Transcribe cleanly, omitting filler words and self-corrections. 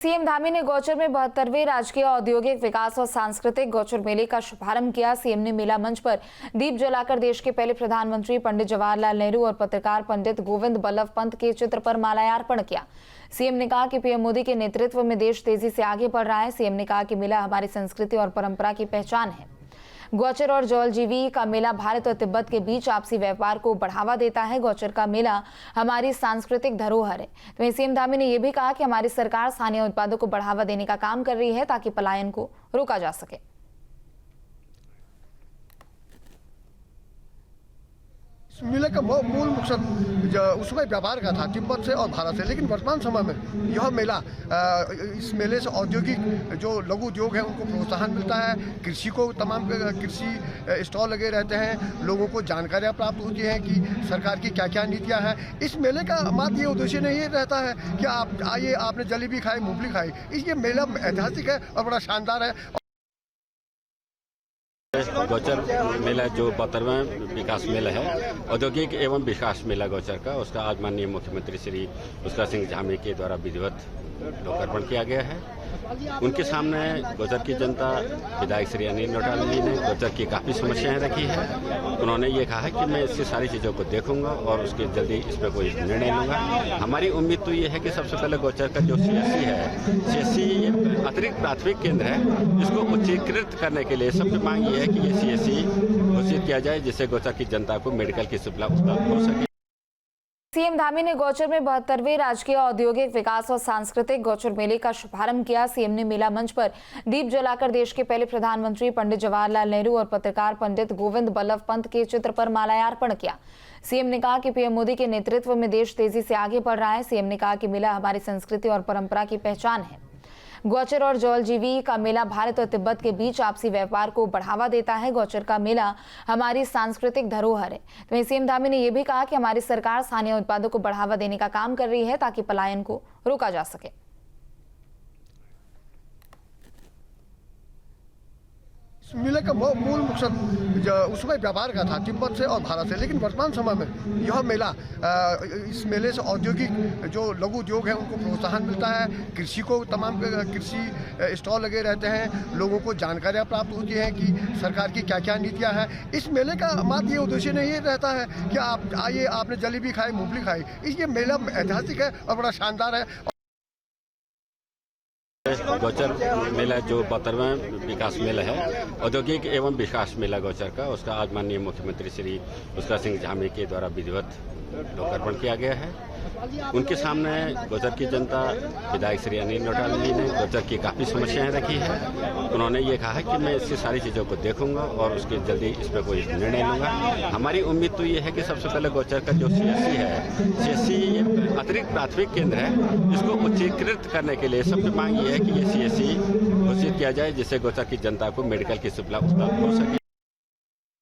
CM Dhami ने गौचर में 72वें राजकीय औद्योगिक विकास और सांस्कृतिक गौचर मेले का शुभारंभ किया। सीएम ने मेला मंच पर दीप जलाकर देश के पहले प्रधानमंत्री पंडित जवाहरलाल नेहरू और पत्रकार पंडित गोविंद बल्लभ पंत के चित्र पर माल्यार्पण किया। सीएम ने कहा कि पीएम मोदी के नेतृत्व में देश तेजी से आगे बढ़ रहा है। सीएम ने कहा कि मेला हमारी संस्कृति और परंपरा की पहचान है। गौचर और जौलजीबी का मेला भारत और तिब्बत के बीच आपसी व्यापार को बढ़ावा देता है। गौचर का मेला हमारी सांस्कृतिक धरोहर है। तो सीएम धामी ने यह भी कहा कि हमारी सरकार स्थानीय उत्पादों को बढ़ावा देने का काम कर रही है ताकि पलायन को रोका जा सके। मेले का मूल मकसद उसमें व्यापार का था तिब्बत से और भारत से, लेकिन वर्तमान समय में यह मेला इस मेले से औद्योगिक जो लघु उद्योग है उनको प्रोत्साहन मिलता है। कृषि को तमाम कृषि स्टॉल लगे रहते हैं, लोगों को जानकारियाँ प्राप्त होती हैं कि सरकार की क्या क्या नीतियाँ हैं। इस मेले का मात्र ये उद्देश्य नहीं रहता है कि आप आइए आपने जलेबी खाई मूंगफली खाई। ये मेला ऐतिहासिक है और बड़ा शानदार है। गौचर मेला जो 72वां विकास मेला है, औद्योगिक एवं विकास मेला गौचर का, उसका आज माननीय मुख्यमंत्री श्री पुष्कर सिंह धामी के द्वारा विधिवत लोकार्पण किया गया है। उनके सामने गौचर की जनता, विधायक श्री अनिल नौटाल जी ने गौचर की काफ़ी समस्याएं रखी है। उन्होंने ये कहा कि मैं इससे सारी चीज़ों को देखूंगा और उसके जल्दी इस पर कोई निर्णय लूंगा। हमारी उम्मीद तो ये है कि सबसे पहले गौचर का जो सीएससी है, सीएससी अतिरिक्त प्राथमिक केंद्र है, इसको उच्चीकृत करने के लिए सबकी मांग ये है कि ये सीएससी घोषित किया जाए, जिससे गौचर की जनता को मेडिकल की सुविधा उपलब्ध हो सके। सीएम धामी ने गौचर में 72वें राजकीय औद्योगिक विकास और सांस्कृतिक गौचर मेले का शुभारंभ किया। सीएम ने मेला मंच पर दीप जलाकर देश के पहले प्रधानमंत्री पंडित जवाहरलाल नेहरू और पत्रकार पंडित गोविंद बल्लभ पंत के चित्र पर माल्यार्पण किया। सीएम ने कहा कि पीएम मोदी के नेतृत्व में देश तेजी से आगे बढ़ रहा है। सीएम ने कहा कि मेला हमारी संस्कृति और परंपरा की पहचान है। गौचर और जौलजीबी का मेला भारत और तिब्बत के बीच आपसी व्यापार को बढ़ावा देता है। गौचर का मेला हमारी सांस्कृतिक धरोहर है। तो सीएम धामी ने यह भी कहा कि हमारी सरकार स्थानीय उत्पादों को बढ़ावा देने का काम कर रही है ताकि पलायन को रोका जा सके। मेले का मूल मकसद उसमें व्यापार का था तिब्बत से और भारत से, लेकिन वर्तमान समय में यह मेला इस मेले से औद्योगिक जो लघु उद्योग है उनको प्रोत्साहन मिलता है। कृषि को तमाम कृषि स्टॉल लगे रहते हैं, लोगों को जानकारियाँ प्राप्त होती हैं कि सरकार की क्या क्या नीतियाँ हैं। इस मेले का मात्र ये उद्देश्य नहीं रहता है कि आप आइए आपने जलेबी खाई मूंगफली खाई। ये मेला ऐतिहासिक है और बड़ा शानदार है। गौचर मेला जो 72वां विकास मेला है, औद्योगिक एवं विकास मेला गौचर का, उसका आज माननीय मुख्यमंत्री श्री पुष्कर सिंह धामी के द्वारा विधिवत लोकार्पण किया गया है। उनके सामने गौचर की जनता, विधायक श्री अनिल नौटाल जी ने गौचर की काफ़ी समस्याएं रखी है। उन्होंने ये कहा कि मैं इससे सारी चीज़ों को देखूंगा और उसके जल्दी इस पर कोई निर्णय लूंगा। हमारी उम्मीद तो ये है कि सबसे पहले गौचर का जो सीएससी है, सीएससी अतिरिक्त प्राथमिक केंद्र है, इसको उच्चीकृत करने के लिए सबकी मांग ये है कि ये सीएससी घोषित किया जाए, जिससे गौचर की जनता को मेडिकल की सुविधा उपलब्ध हो सके।